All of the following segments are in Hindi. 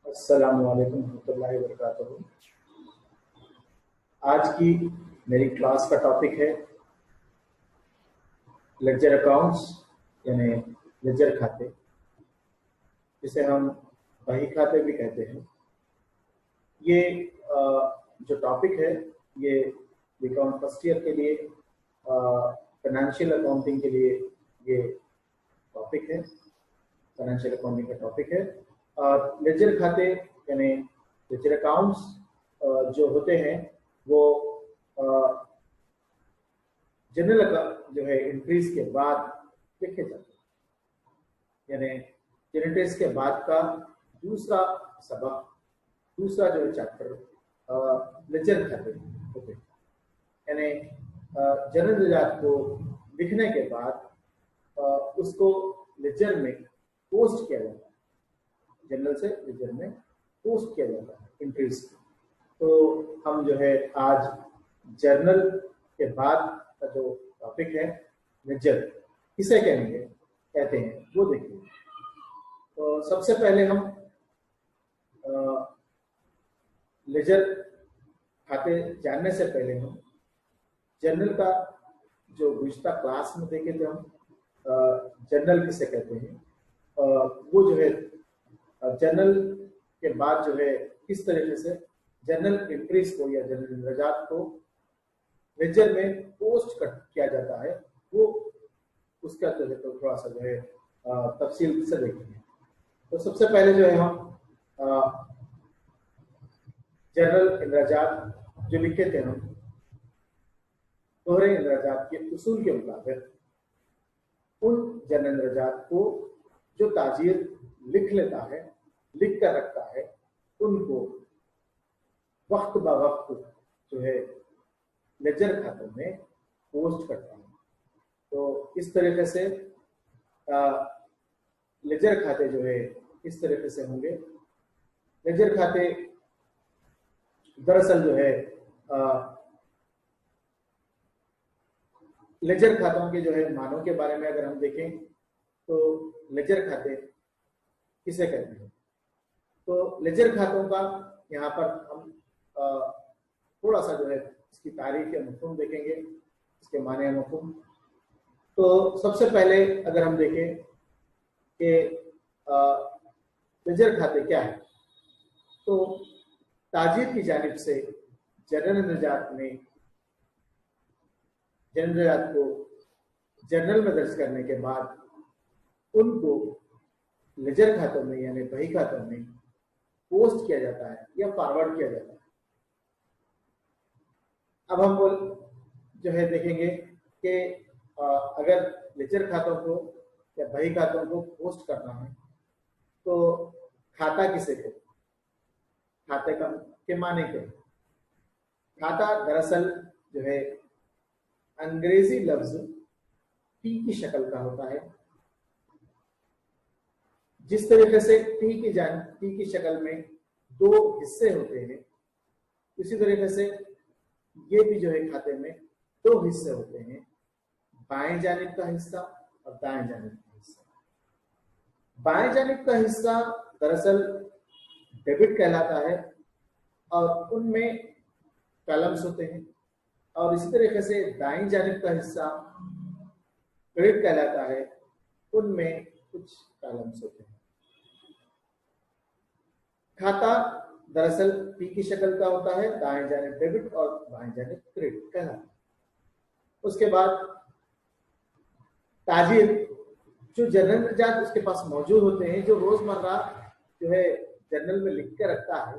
अस्सलामु अलैकुम रहमतुल्लाहि व बरकातहू। आज की मेरी क्लास का टॉपिक है लेजर अकाउंट्स यानी लेजर खाते, जिसे हम बही खाते भी कहते हैं। ये जो टॉपिक है ये बीकॉम फर्स्ट ईयर के लिए फाइनेंशियल अकाउंटिंग के लिए ये टॉपिक है, फाइनेंशियल अकाउंटिंग का टॉपिक है। लेजर खाते यानी लेजर अकाउंट्स जो होते हैं वो जनरल अकाउंट जो है एंट्रीज के बाद लिखे जाते हैं, यानी जेनेटिक्स के बाद का दूसरा सबक, दूसरा जो है चैप्टर लेजर खाते होते हैं। यानी जनरल रिजात को लिखने के बाद उसको लेजर में पोस्ट किया जाता है, जनरल से लेजर में पोस्ट किया जाता है एंट्रीज। तो हम जो है आज जर्नल के बाद का जो टॉपिक है लेजर किसे कहते हैं वो देखिए। तो सबसे पहले हम लेजर खाते जानने से पहले हम जर्नल का जो गुज़िश्ता क्लास में देखे थे हम जर्नल किसे कहते हैं, वो जो है जर्नल के बाद जो है किस तरीके से जर्नल एंट्रीज को या जर्नल इंद्रजात को लेजर में पोस्ट किया जाता है, वो उसका जो है तो थोड़ा सा जो है तफसील से देखेंगे। तो सबसे पहले जो है हम जर्नल इंद्रजात जो लिखे थे हम दोहरे इंद्रजात के उसूल के मुताबिक उन जर्नल इंद्रजात को जो ताजीर लिख लेता है, लिख कर रखता है, उनको वक्त ब वक्त जो है लेजर खातों में पोस्ट करता है। तो इस तरीके से लेजर खाते जो है इस तरीके से होंगे। लेजर खाते दरअसल जो है लेजर खातों के जो है मानों के बारे में अगर हम देखें तो लेजर खाते किसे कहते हैं। तो लेजर खातों का यहाँ पर हम थोड़ा सा जो है इसकी तारीफ या मफ़हूम देखेंगे, इसके माने या मफ़हूम। तो सबसे पहले अगर हम देखें कि लेजर खाते क्या है, तो ताजिर की जानिब से जनरल निजात में जनरल निजात को जर्नल में दर्ज करने के बाद उनको लेजर खातों में यानी बही खातों में पोस्ट किया जाता है या फॉरवर्ड किया जाता है। अब हम जो है देखेंगे कि अगर लेजर खातों को या बही खातों को पोस्ट करना है तो खाता किसे कहते हैं, खाते का के माने क्या है। खाता दरअसल जो है अंग्रेजी लफ्ज टी की शक्ल का होता है। जिस तरीके से टी की शक्ल में दो हिस्से होते हैं, इसी तरीके से ये भी जो है खाते में दो हिस्से होते हैं, बाएं जानिब का हिस्सा और दाएं जानिब का हिस्सा। बाएं जानिब का हिस्सा दरअसल डेबिट कहलाता है और उनमें कॉलम्स होते हैं, और इसी तरीके से दाएं जानिब का हिस्सा क्रेडिट कहलाता है, उनमें कुछ कॉलम्स होते हैं। खाता दरअसल पी की शक्ल का होता है, दाएं जानिब डेबिट और बाएं जानिब क्रेडिट कहलाता है। उसके बाद ताजिर जो जनरल निजात उसके पास मौजूद होते हैं, जो रोजमर्रा जो है जर्नल में लिख के रखता है,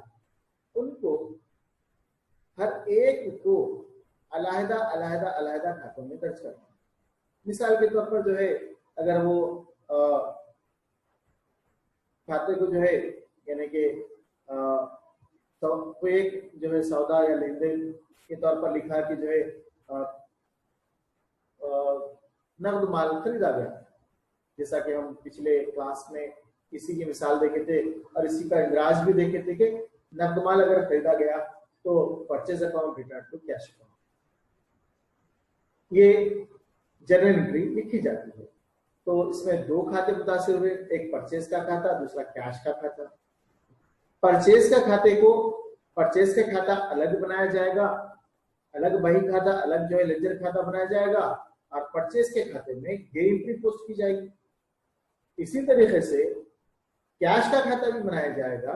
उनको हर एक को अलहदा अलहदा अलहदा खातों में दर्ज करना है। मिसाल के तौर पर जो है अगर वो खाते को जो है यानी कि तो एक जो है सौदा या लेन देन के तौर पर लिखा कि जो है नकद माल खरीदा गया, जैसा कि हम पिछले क्लास में इसी की मिसाल देखे थे और इसी का इंद्राज भी देखे थे कि नकद माल अगर खरीदा गया तो purchase account return to cash account, ये जनरल एंट्री लिखी जाती है। तो इसमें दो खाते मुतासिर हुए, एक परचेज का खाता, दूसरा कैश का खाता। परचेज का खाते को, परचेज का खाता अलग बनाया जाएगा, अलग बही खाता, अलग जो है लेजर खाता बनाया जाएगा, और परचेज के खाते में ये एंट्री पोस्ट की जाएगी। इसी तरीके से कैश का खाता भी बनाया जाएगा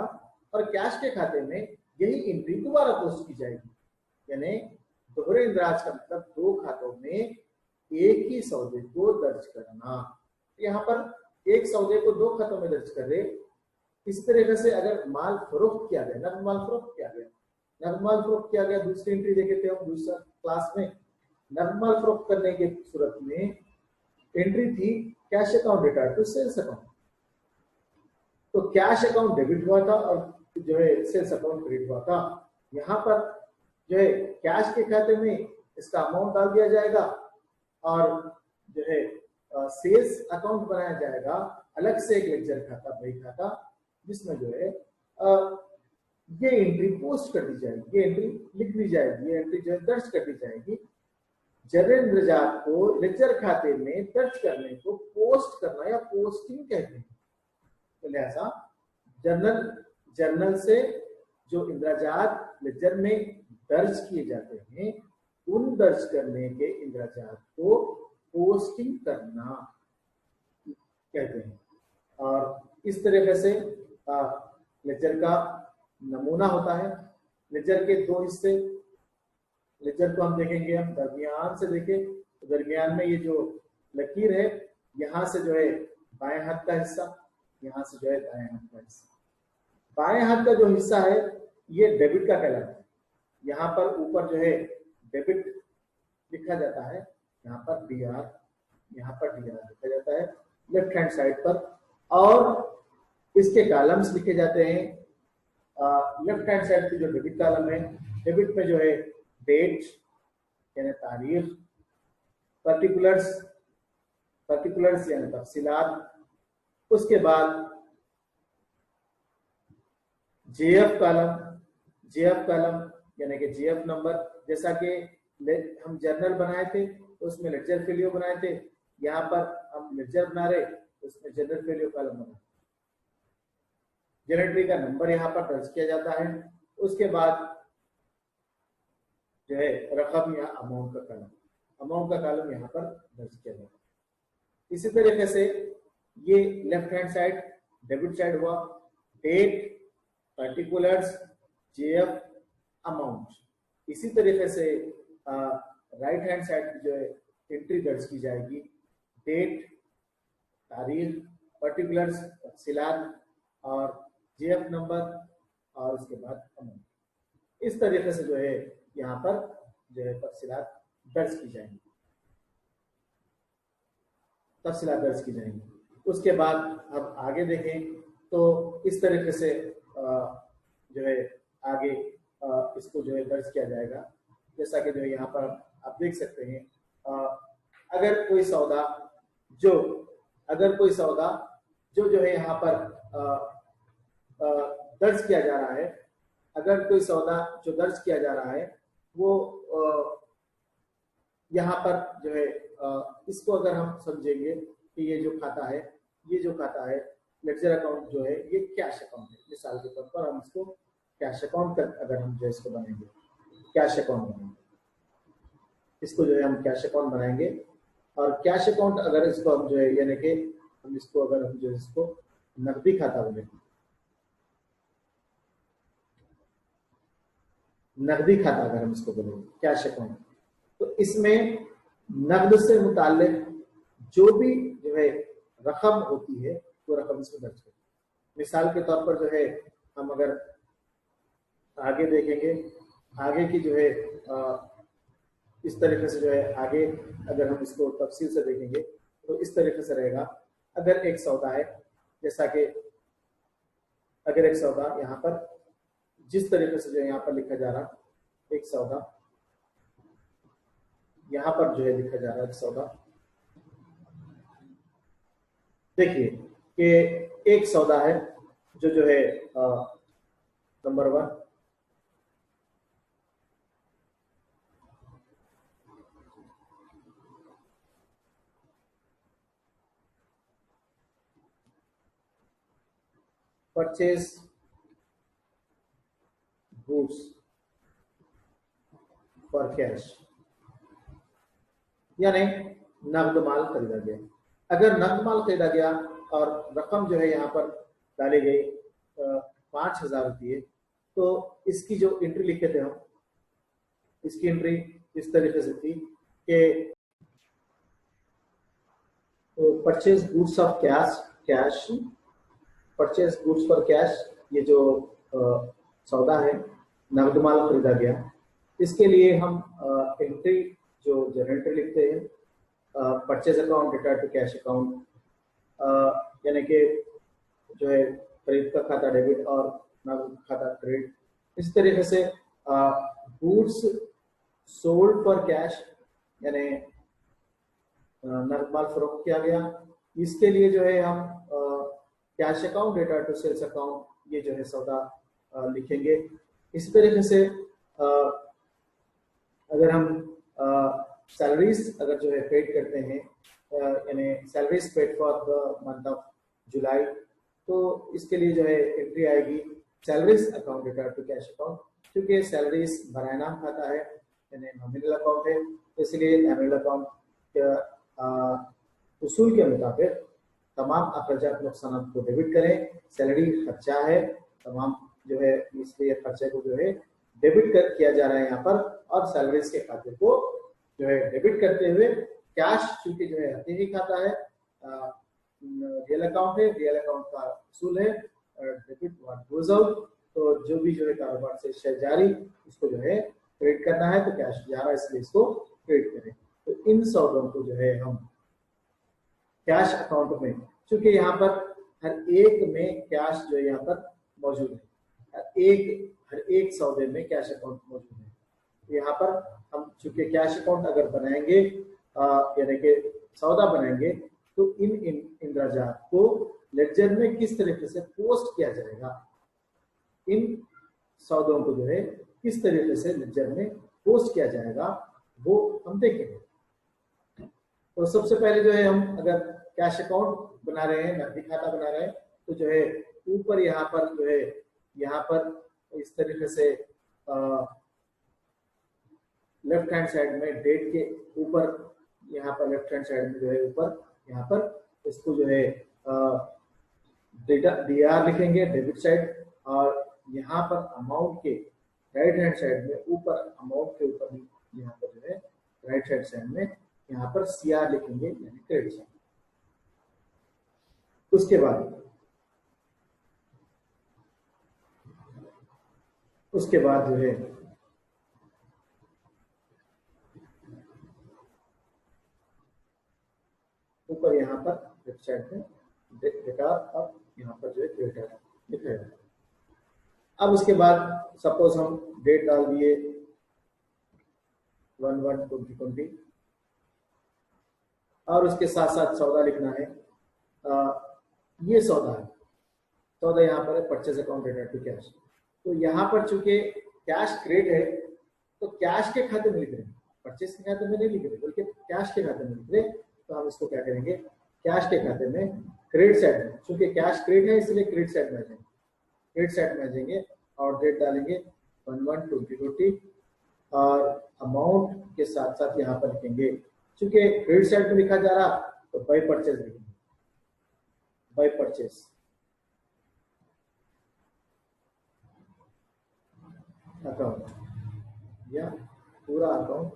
और कैश के खाते में यही एंट्री दोबारा पोस्ट की जाएगी। यानी दोहरे इंद्राज का मतलब दो खातों में एक ही सौदे को दर्ज करना। यहाँ पर एक सौदे को दो खातों में दर्ज कर रहे। इस तरीके से अगर माल फरोख्त किया गया, नकद माल फरोख्त किया गया, नकद माल फरोख्त किया गया, दूसरी एंट्री देखे थे हम दूसरा क्लास में, नकद माल फरोख्त करने की सूरत में एंट्री थी cash account retired to sales account. तो कैश अकाउंट डेबिट हुआ था और जो है सेल्स अकाउंट क्रेडिट हुआ था। यहाँ पर जो है कैश के खाते में इसका अमाउंट डाल दिया जाएगा और जो है सेल्स अकाउंट बनाया जाएगा अलग से एक लेजर खाता, बही खाता, जिसमें जो है ये एंट्री पोस्ट कर दी जाएगी, ये एंट्री लिख दी जाएगी, ये एंट्री जो है दर्ज कर दी जाएगी। जनरल इंद्रजात को लेजर खाते में दर्ज करने को पोस्ट करना या पोस्टिंग कहते हैं। तो लिहाजा जर्नल से जो इंद्रजात लेजर में दर्ज किए जाते हैं, उन दर्ज करने के इंद्रजात को पोस्टिंग करना कहते हैं। और इस तरीके से लेजर का नमूना होता है। लेजर के दो हिस्से, लेजर को हम देखेंगे, हम दरमियान से देखें तो दरमियान में ये जो लकीर है, यहाँ से जो है बाएं हाथ का हिस्सा, यहाँ से जो है दाएं हाथ का हिस्सा। बाएं हाथ का जो हिस्सा है ये डेबिट का कहलाता है। यहाँ पर ऊपर जो है डेबिट लिखा जाता है, यहाँ पर DR, यहाँ पर DR लिखा जाता है लेफ्ट हैंड साइड पर, और इसके कॉलम्स लिखे जाते हैं। लेफ्ट हैंड साइड की जो डेबिट कॉलम है, डेबिट में जो है डेट यानी तारीख, पर्टिकुलर्स यानी तफसीलात, उसके बाद JF कॉलम यानी कि JF नंबर। जैसा कि हम जर्नल बनाए थे तो उसमें लेजर फेलियो बनाए थे, यहाँ पर हम लेजर बना रहे तो उसमें जनरल फेलियो कॉलम बना। जनरेटरी का नंबर यहाँ पर दर्ज किया जाता है। उसके बाद जो है रकम या अमाउंट का कॉलम यहाँ पर दर्ज किया जाता है। इसी तरीके से ये left hand side debit side हुआ, डेट, पर्टिकुलर्स, JF, अमाउंट। इसी तरीके से राइट हैंड साइड की जो है एंट्री दर्ज की जाएगी, डेट, तारीख, पर्टिकुलर्स, तफसीलात और JF नंबर और उसके बाद अमाउंट। इस तरीके से जो है यहाँ पर जो है तफसीलात दर्ज की जाएंगी, उसके बाद अब आगे देखें तो इस तरीके से जो है आगे इसको जो है दर्ज किया जाएगा। जैसा कि जो है यहाँ पर आप देख सकते हैं, अगर कोई सौदा जो है यहाँ पर दर्ज किया जा रहा है, अगर कोई सौदा जो दर्ज किया जा रहा है वो यहाँ पर जो है इसको अगर हम समझेंगे कि ये जो खाता है लेजर अकाउंट जो है ये कैश अकाउंट है। मिसाल के तौर पर हम इसको कैश अकाउंट अगर हम जो इसको बनाएंगे, कैश अकाउंट बनाएंगे, इसको जो है हम कैश अकाउंट बनाएंगे। और कैश अकाउंट अगर इसको हम जो है यानी कि हम इसको अगर हम जो है इसको नकदी खाता बोलेंगे, नकदी खाता अगर हम इसको बोलेंगे कैश अकाउंट, तो इसमें नकद से मुताल्लिक जो भी जो है रकम होती है वो रकम इसमें दर्ज होती है। मिसाल के तौर पर जो है हम अगर आगे देखेंगे, आगे की जो है इस तरीके से जो है आगे अगर हम इसको तफसील से देखेंगे तो इस तरीके से रहेगा। अगर एक सौदा है, जैसा कि अगर एक सौदा यहाँ पर जिस तरीके से जो है यहाँ पर लिखा जा रहा, एक सौदा यहाँ पर जो है लिखा जा रहा है, एक सौदा देखिए कि एक सौदा है जो है number 1, purchase goods for cash, यानी नकद माल खरीदा गया। अगर नकद माल खरीदा गया और रकम जो है यहाँ पर डाली गई 5,000 रुपये, तो इसकी जो एंट्री लिखे थे हम, इसकी एंट्री इस तरीके से थी कि purchase goods of cash, purchase goods for cash, ये जो सौदा है, नकद माल खरीदा गया, इसके लिए हम एंट्री जो जनरेटर लिखते हैं, purchase account data to cash account, यानी कि जो है खरीद का खाता डेबिट और नकद खाता क्रेडिट। इस तरीके से गुड्स सोल्ड फॉर कैश, यानी नकद माल फरोख्त किया गया, इसके लिए जो है हम cash account data to sales account, ये जो है सौदा लिखेंगे। इस तरीके से अगर हम सैलरीज अगर जो है पेड करते हैं, यानी salaries paid for the month of July, तो इसके लिए जो है एंट्री आएगी salaries account data to cash account. क्योंकि सैलरीज बराए नाम खाता है, यानी नॉमिनल अकाउंट है, इसलिए नॉमिनल अकाउंट के उसूल के मुताबिक तमाम अखराजात नुकसान को डेबिट करें। सैलरी खर्चा है, तमाम जो है इसलिए खर्चे को जो है डेबिट किया जा रहा है यहाँ पर, और सैलरीज के खाते को जो है डेबिट करते हुए कैश, चूंकि जो है हकीकी खाता है, रियल अकाउंट है, रियल अकाउंट का उसूल है डेबिट व्हाट गोज आउट, तो जो भी जो है कारोबार से शेयर जारी उसको जो है क्रेडिट करना है, तो कैश जा रहा है इसलिए इसको क्रेडिट करें। तो इन सौदों को जो है हम कैश अकाउंट में, चूंकि यहाँ पर हर एक में कैश जो है यहाँ पर मौजूद है, हर एक सौदे में कैश अकाउंट मौजूद है। तो यहाँ पर हम चूंकि कैश अकाउंट अगर बनाएंगे, यानी कि सौदा बनाएंगे, तो इन इंद्राजात को लेडजर में किस तरीके से पोस्ट किया जाएगा, इन सौदों को जो है किस तरीके से लेडजर में पोस्ट किया जाएगा, वो हम देखेंगे। तो सबसे पहले जो है हम अगर कैश अकाउंट बना रहे हैं, नकदी खाता बना रहे हैं, तो जो है ऊपर यहाँ पर जो है यहाँ पर इस तरीके से लेफ्ट हैंड साइड में डेट के ऊपर, यहाँ पर लेफ्ट हैंड साइड में जो है ऊपर यहाँ पर इसको जो है डेटा DR लिखेंगे डेबिट साइड, और यहाँ पर अमाउंट के राइट हैंड साइड में ऊपर, अमाउंट के ऊपर यहाँ पर जो है राइट हैंड साइड में यहाँ पर CR लिखेंगे, यानी क्रेडिट साइड। उसके बाद जो है ऊपर यहाँ पर लेफ्ट साइड में डेटा, अब यहाँ पर जो है क्रेडिट लिखा है। अब उसके बाद सपोज हम डेट डाल दिए 1/1/2020, और उसके साथ साथ सौदा लिखना है। ये सौदा है, सौदा यहाँ पर है purchase account data to cash. तो यहाँ पर चूंकि कैश क्रेडिट है, तो कैश के खाते में लिख रहे हैं, परचेज के खाते में नहीं लिख रहे, बल्कि कैश के खाते में लिख रहे। तो हम इसको क्या करेंगे, कैश के खाते में क्रेडिट साइड में, चूंकि कैश क्रेडिट है इसलिए क्रेडिट साइड में आ जाएंगे, क्रेडिट साइड में आ जाएंगे और डेट डालेंगे 1/1/2020, और अमाउंट के साथ साथ यहाँ पर लिखेंगे, चूंकि क्रेडिट साइड में लिखा जा रहा तो बाय परचेज लिखेंगे, बाय परचेज अकाउंट या पूरा अकाउंट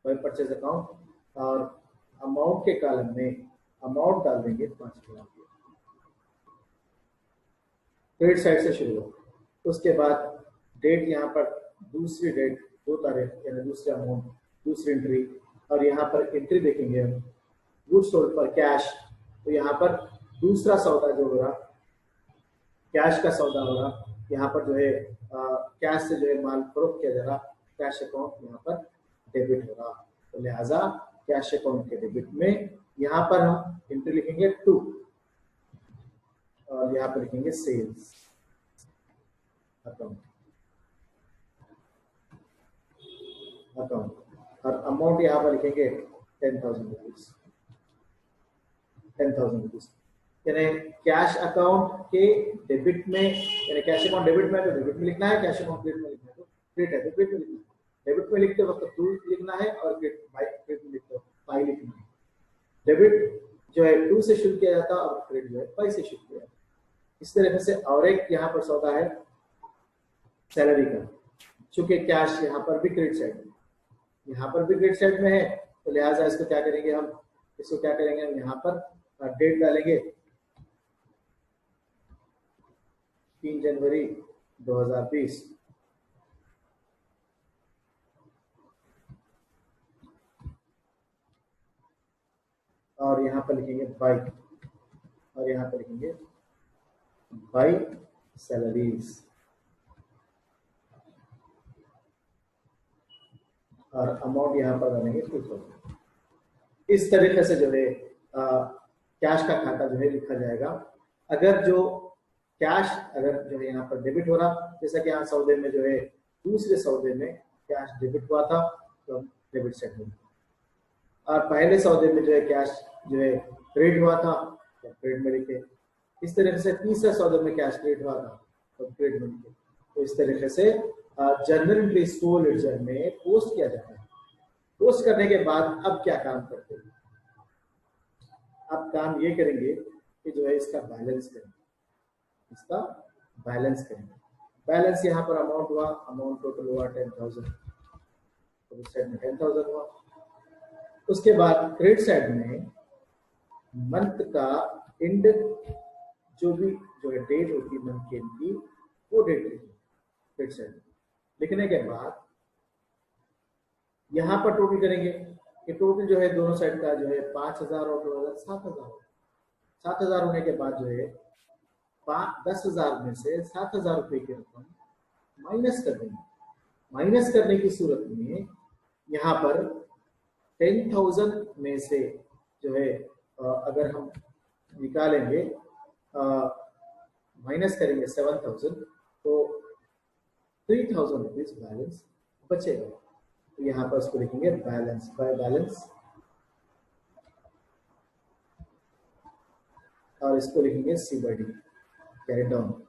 बाय परचेज अकाउंट, और अमाउंट के कॉलम में अमाउंट डाल देंगे 5,000 क्रेडिट साइड से शुरू हो। उसके बाद डेट यहाँ पर दूसरी डेट 2 तारीख, यानी दूसरे अमाउंट, दूसरी एंट्री, और यहाँ पर एंट्री देखेंगे हम गुड्स सोल्ड फॉर कैश। तो यहाँ पर दूसरा सौदा जो हो रहा, कैश का सौदा हो रहा, यहाँ पर जो है कैश से जो है माल फरोख्त किया जा रहा, कैश अकाउंट यहाँ पर डेबिट हो रहा। तो लिहाजा कैश अकाउंट के डेबिट में यहाँ पर हम एंट्री लिखेंगे 2, और यहाँ पर लिखेंगे सेल्स अकाउंट, और अमाउंट यहाँ पर लिखेंगे 10,000 रुपीज, 10,000 रुपीज। यानी कैश अकाउंट के डेबिट में, यानी कैश अकाउंट डेबिट में तो डेबिट में लिखना है, कैश अकाउंट क्रेडिट में लिखना है तो क्रेडिट है तो क्रेडिट में लिखना है। डेबिट में लिखते वक्त टू लिखना है और क्रेडिट में लिखते वक्त फाइव लिखना है। डेबिट जो है टू से शुरू किया जाता है और क्रेडिट जो है फाइव से शुरू किया जाता है। इस तरीके से और एक यहाँ पर सौदा है सैलरी का, चूंकि कैश यहाँ पर भी क्रेडिट साइड में, यहाँ पर भी क्रेडिट साइड में है, तो लिहाजा इसको क्या करेंगे हम, इसको क्या करेंगे हम यहाँ पर डेट डालेंगे 3 जनवरी 2020 और यहाँ पर लिखेंगे बाई, और यहाँ पर लिखेंगे बाई सैलरीज और अमाउंट यहाँ पर डालेंगे 2000। इस तरीके से जो है कैश का खाता जो है लिखा जाएगा। अगर जो कैश अगर जो है यहाँ पर डेबिट हो रहा, जैसा कि यहाँ सौदे में जो है दूसरे सौदे में कैश डेबिट हुआ था तो डेबिट साइड में, और पहले सौदे में जो है कैश जो है क्रेडिट हुआ था तो क्रेडिट में लिखे। इस तरीके से तीसरे सौदे में कैश क्रेडिट हुआ था तो क्रेडिट में लिखे। तो इस तरीके से जर्नल एंट्रीज को लेडजर में पोस्ट किया जाता है। पोस्ट करने के बाद अब क्या काम करते हैं, अब काम ये करेंगे कि जो है इसका बैलेंस करेंगे, इसका बैलेंस करेंगे। बैलेंस यहाँ पर अमाउंट हुआ, अमाउंट टोटल हुआ 10,000, तो इस साइड में 10,000 हुआ। उसके बाद क्रेडिट साइड में मंथ का एंड जो भी जो है डेट होती है मंथ के एंड की, वो डेट लिखिए क्रेडिट साइड में। लिखने के बाद यहाँ पर टोटल करेंगे कि टोटल जो है दोनों साइड का जो है 5,000 और 2,000 7,000। 7,000 होने के बाद जो है 10,000 में से 7,000 रुपये की रकम माइनस कर देंगे। माइनस करने की सूरत में यहाँ पर 10,000 में से जो है अगर हम निकालेंगे माइनस करेंगे 7,000 तो 3,000 रुपीज बैलेंस बचेगा। तो यहाँ पर उसको लिखेंगे बैलेंस, बाय बैलेंस, और इसको लिखेंगे सी बाई डी, कैरी डाउन।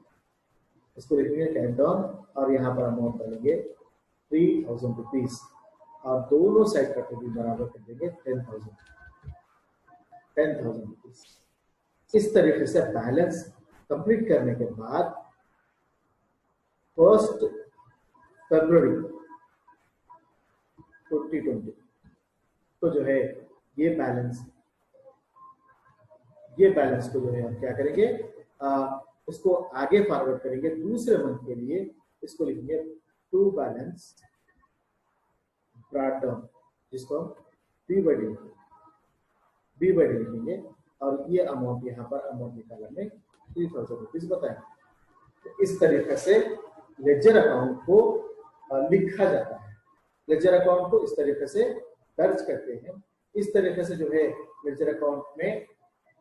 इसको लिखेंगे कैरी डाउन और यहाँ पर अमाउंट डालेंगे 3,000 रुपीज और दोनों साइड का टोटल बराबर कर देंगे 10,000 रुपीज। इस तरीके से बैलेंस कंप्लीट करने के बाद 1 फरवरी 2020 तो जो है ये बैलेंस को जो है हम क्या करेंगे, उसको आगे फॉरवर्ड करेंगे दूसरे मंथ के लिए। इसको लिखेंगे टू बैलेंस ब्रॉट डाउन, जिसको हम बी बाई डी लिखेंगे और ये अमाउंट यहाँ पर अमाउंट निकालने में 3,000 रुपीज बताएंगे। तो इस तरीके से लेजर अकाउंट को लिखा जाता है। लेजर अकाउंट को इस तरीके से दर्ज करते हैं। इस तरीके से जो है लेजर अकाउंट में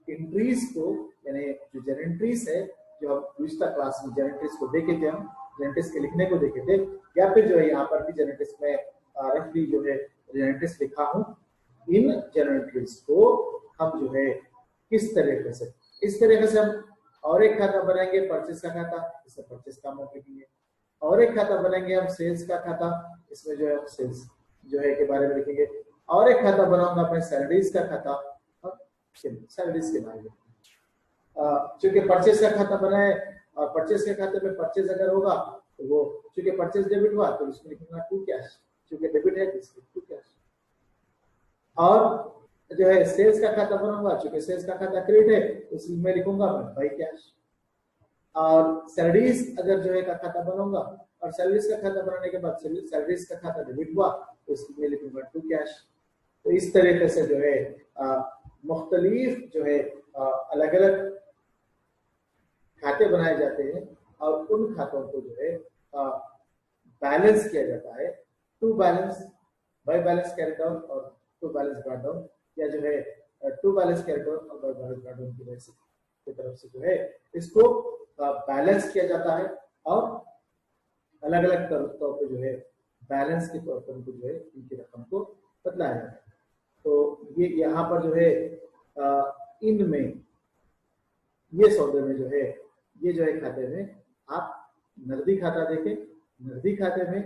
एंट्रीज को, यानी जो जर्नल एंट्रीज है, जो हम पिछला क्लास में जर्नल एंट्रीज को देखे थे, हम जर्नल एंट्रीज के लिखने को देखे थे, या फिर जो है यहाँ पर भी जर्नल एंट्रीज में रफली जो है जर्नल एंट्रीज लिखा हूँ। इन जर्नल एंट्रीज को हम जो है किस तरीके से, इस तरीके से हम और एक खाता बनाएंगे परचेस का खाता, इसमें परचेस का अमाउंट लिखेंगे। और एक खाता बनाएंगे हम सेल्स का खाता, इसमें जो है हम सेल्स जो है के बारे में लिखेंगे। और एक खाता बनाऊंगा अपने सैलरीज का खाता, सैलरीज के बारे में। चूंकि परचेस का खाता बनाए और परचेस के खाते में परचेस अगर होगा तो वो चूंकि परचेस डेबिट हुआ तो इसमें लिखूंगा टू कैश, चूंकि डेबिट है तो टू कैश। और जो है सेल्स का खाता बनाऊंगा, चूंकि सेल्स का खाता क्रेडिट है तो इसमें लिखूंगा मैं बाई कैश। और सैलरीज अगर जो है का खाता बनाऊंगा और सैलरीज का खाता बनाने के बाद सैलरीज का खाता डेबिट हुआ तो इसमें लिखूंगा टू कैश। तो इस तरीके से जो है मुख्तलिफ जो है अलग अलग खाते बनाए जाते हैं और उन खातों को जो है बैलेंस किया जाता है। To balance, by balance carry down और टू बैलेंस ब्रॉट डाउन, या जो है टू बैलेंस कैरी डाउन और बाय बैलेंस ब्रॉट डाउन की तरफ से जो है इसको बैलेंस किया जाता है और अलग अलग तौर पर जो है बैलेंस के तौर पर उनको जो है इनकी रकम को बदलाया जाता है। तो ये यहाँ पर जो है इनमें ये सौदे में जो है, ये जो है खाते में आप नकदी खाता देखें। नकदी खाते में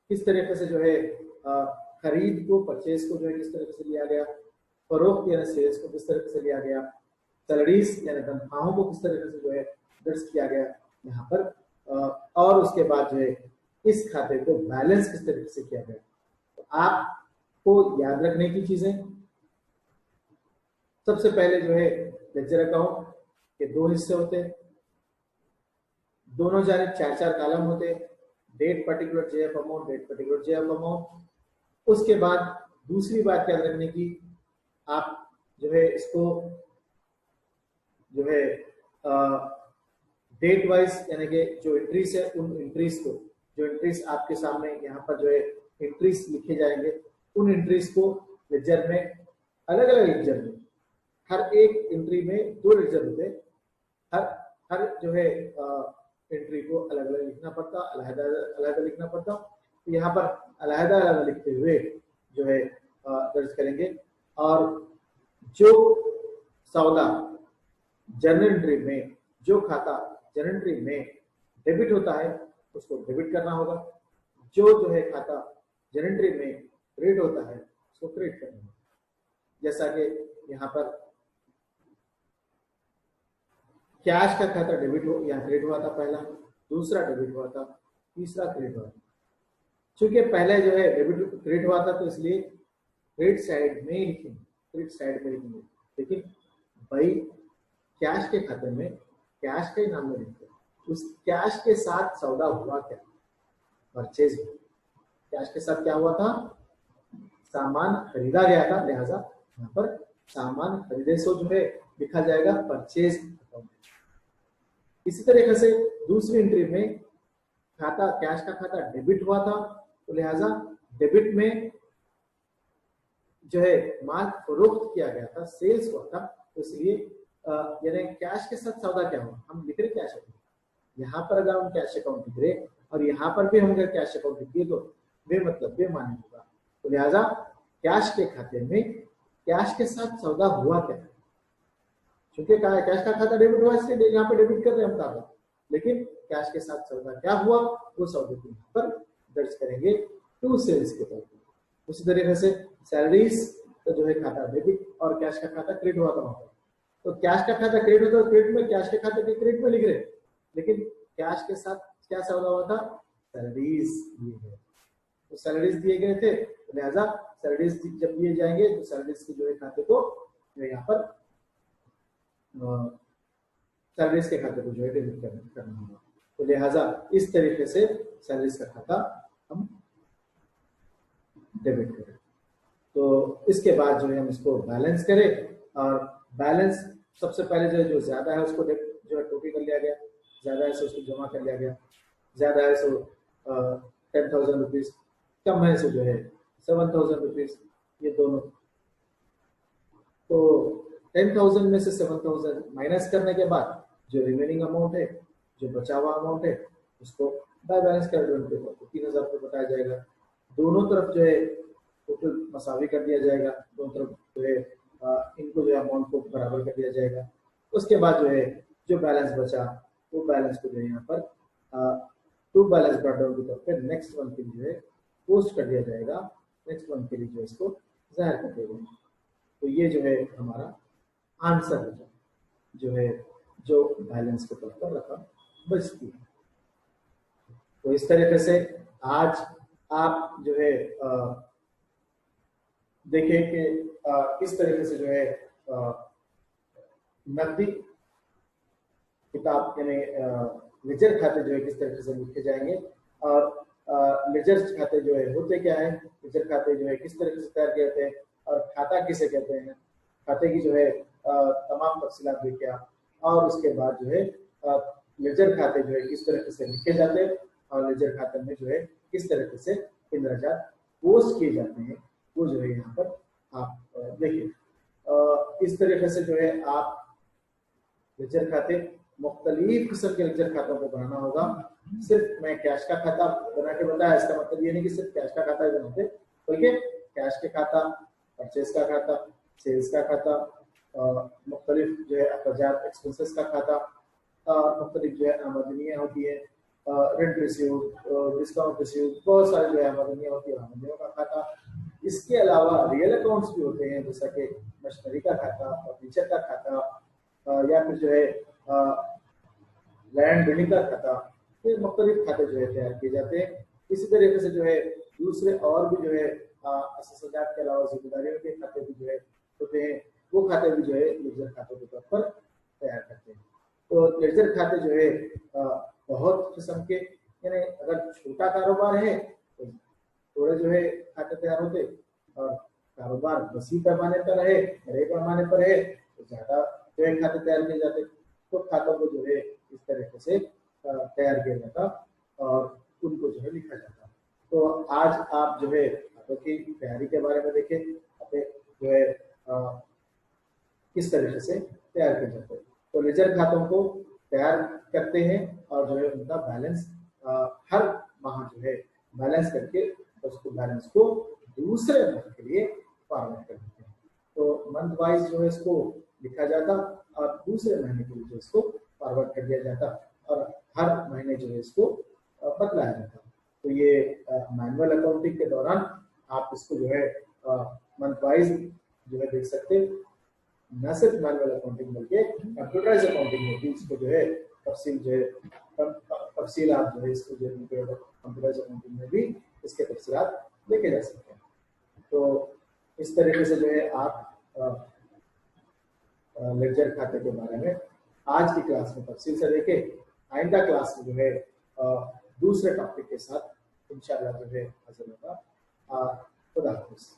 किस तरीके से जो है खरीद को, परचेज को जो है किस तरीके से लिया गया, फरोख्त यानी सेल्स को किस तरीके से लिया गया, सैलरीज यानी तनख्वाहों को किस तरीके से जो है दर्ज किया गया यहाँ पर, और उसके बाद जो है इस खाते को बैलेंस किस तरीके से किया गया। तो आपको याद रखने की चीजें, सबसे पहले जो है लेजर अकाउंट के दो हिस्से होते हैं, दोनों जानिब 4-4 कॉलम होते हैं, date particular JF amount, date particular JF amount. उसके बाद दूसरी बात याद रखने की, आप जो है इसको जो है डेट वाइज यानी कि जो एंट्रीज है उन एंट्रीज को, जो एंट्रीज आपके सामने यहाँ पर जो है एंट्रीज लिखे जाएंगे, उन एंट्रीज को लेजर में, अलग अलग लेजर में, हर एक एंट्री में 2 लेजर होते, हर जो है एंट्री को अलग अलग लिखना पड़ता, अलग लिखना पड़ता। तो यहाँ पर अलग लिखते हुए जो है दर्ज करेंगे। और जो सौदा जर्नल एंट्री में, जो खाता जर्नल एंट्री में डेबिट होता है उसको डेबिट करना होगा, जो है खाता जर्नल एंट्री में क्रेडिट होता है उसको क्रेडिट करना होगा। जैसा कि यहाँ पर कैश का खाता डेबिट हो, यहाँ क्रेडिट हुआ था, पहला, दूसरा डेबिट हुआ था, तीसरा क्रेडिट हुआ था। चूंकि पहले जो है डेबिट क्रेडिट हुआ था तो इसलिए क्रेडिट साइड में ही लिखेंगे, क्रेडिट साइड में लिखेंगे। लेकिन भाई कैश के खाते में कैश के नाम में लिखते हैं, उस कैश के साथ सौदा हुआ क्या, परचेज हुआ। कैश के साथ क्या हुआ था, सामान खरीदा गया था, लिहाजा यहाँ पर सामान खरीदे सो जो है लिखा जाएगा परचेज अकाउंट। इसी तरीके से दूसरी एंट्री में खाता, कैश का खाता डेबिट हुआ था तो लिहाजा डेबिट में जो है माल फरोख्त किया गया था, सेल्स हुआ था, तो इसलिए यानी कैश के साथ सौदा क्या हुआ, हम लिख रहे कैश अकाउंट। यहाँ पर अगर हम कैश अकाउंट लिख रहे और यहाँ पर भी हम अगर कैश अकाउंट लिख दिए तो बेमानी होगा। तो लिहाजा कैश के खाते में कैश के साथ सौदा हुआ क्या, क्योंकि कैश का खाता डेबिट हुआ इसलिए यहाँ पे डेबिट कर रहे हैं हम खाता, लेकिन कैश के साथ सौदा क्या हुआ वो सौदे को यहाँ पर दर्ज करेंगे टू सेल्स के तौर पर। उसी तरीके से सैलरीज तो जो है खाता डेबिट और कैश का खाता क्रेडिट हुआ था वहां पर, तो कैश का खाता क्रेडिट होता है क्रेडिट में, कैश के खाते के क्रेडिट में लिख रहे, लेकिन कैश के साथ क्या सौदा हुआ था, सैलरीज दिए गए, तो सैलरीज दिए गए थे, तो लिहाजा सैलरीज जब दिए जाएंगे तो सैलरीज के जो है खाते को जो यहाँ पर सैलरीज के खाते को जो है डेबिट करना होगा। तो लिहाजा इस तरीके से सैलरीज का खाता हम डेबिट करें। तो इसके बाद जो है हम इसको बैलेंस करें, और बैलेंस सबसे पहले जो ज्यादा है उसको जो है टोटल कर लिया गया, ज्यादा है सो उसको जमा कर लिया गया, ज्यादा है सो 10,000 रुपीज, कम है सो जो है 7,000 रुपीज, ये दोनों। तो 10,000 में से 7,000 माइनस करने के बाद जो रिमेनिंग अमाउंट है, जो बचा हुआ अमाउंट है, उसको बाय बैलेंस कर दो, 3,000 रुपये बताया जाएगा। दोनों तरफ जो है टोटल मसावी कर दिया जाएगा, दोनों तरफ जो है इनको जो है अमाउंट को बराबर कर दिया जाएगा। उसके बाद जो है जो बैलेंस बचा वो बैलेंस को जो है यहाँ पर टू बैलेंस ब्रॉट डाउन के तौर पर नेक्स्ट मंथ के लिए जो है पोस्ट कर दिया जाएगा, नेक्स्ट मंथ के लिए जो है इसको जाहिर कर दिया जाएगा। तो ये जो है हमारा आंसर बचा, जो है जो बैलेंस के तौर पर रकम बचती है। तो इस तरीके से आज आप जो है देखें कि किस तरीके से जो है नकदी किताब यानी लेजर खाते जो है किस तरीके से लिखे जाएंगे, और लेजर खाते जो है होते क्या है, लेजर खाते जो है किस तरीके से तैयार किए जाते हैं, और खाता किसे कहते हैं, खाते की जो है तमाम तफसीलात भी क्या, और उसके बाद जो है लेजर खाते जो है किस तरीके से लिखे जाते हैं, और लेजर खाते में जो है किस तरीके से इंद्राजात पोस्ट किए जाते हैं, वो जो है यहाँ पर आप देखिए। इस तरीके से जो है आप लेजर खाते, मुख्तलिफ किस्म के लेजर खातों को बनाना होगा। सिर्फ मैं कैश का खाता बना के बताया, इसका मतलब ये नहीं कि सिर्फ कैश का खाता ही बनाते, बल्कि कैश के खाता, परचेज का खाता, सेल्स का खाता, मुख्तलिफ जो है अखराजात एक्सपेंसेस का खाता, मुख्तलिफ जो है आमदनियाँ होती है, रेंट रिसीव, डिस्काउंट रिसीव, बहुत सारी जो है आमदनियाँ होती है, आमदनियों का खाता। इसके अलावा रियल अकाउंट्स भी होते हैं, जैसा कि मशीनरी का खाता, फर्नीचर का खाता, या फिर जो है लैंड बिल्डिंग का खाता। ये मुख्तलिफ खाते जो है तैयार किए जाते हैं। इसी तरीके से जो है दूसरे और भी जो है असोसिएट के अलावा जिम्मेदारियों के खाते भी जो है होते हैं, वो खाते भी जो है लेजर खातों के तौर पर तैयार करते हैं। तो लेजर खाते जो है बहुत किस्म के, यानी अगर छोटा कारोबार है तो थोड़े जो है खाते तैयार होते, और कारोबार वसी पैमाने पर है, बड़े पैमाने पर है तो ज्यादा जो है खाते तैयार किए जाते। तो खातों को जो है इस तरीके से तैयार किया जाता और उनको जो है लिखा जाता। तो आज आप जो है खातों की तैयारी के बारे में देखें, जो है किस तरीके से तैयार किए जाते हैं। तो लेजर खातों को तैयार करते हैं और जो है उनका बैलेंस हर माह जो है बैलेंस करके उसको बैलेंस को दूसरे माह के लिए फॉर्मेट कर देते हैं। तो मंथ वाइज जो है इसको लिखा जाता और दूसरे महीने के लिए जो इसको फॉरवर्ड कर दिया जाता और हर महीने जो है इसको बदलाया जाता। तो ये मैनुअल अकाउंटिंग के दौरान आप इसको जो है मंथ वाइज जो है देख सकते हैं। न सिर्फ मैनुअल अकाउंटिंग बल्कि कंप्यूटराइज अकाउंटिंग में भी इसको जो है तफसील जो है तफसील आप जो है इसको जो है कंप्यूटराइज अकाउंटिंग में भी इसके तफसीलात लेके जा सकते हैं। तो इस तरीके से जो है आप लेक्चर खाते के बारे में आज की क्लास में तफसील से देखें। आइंदा क्लास में जो है दूसरे टॉपिक के साथ इंशाल्लाह जो है हाजिर होगा। खुदा हाफिज़।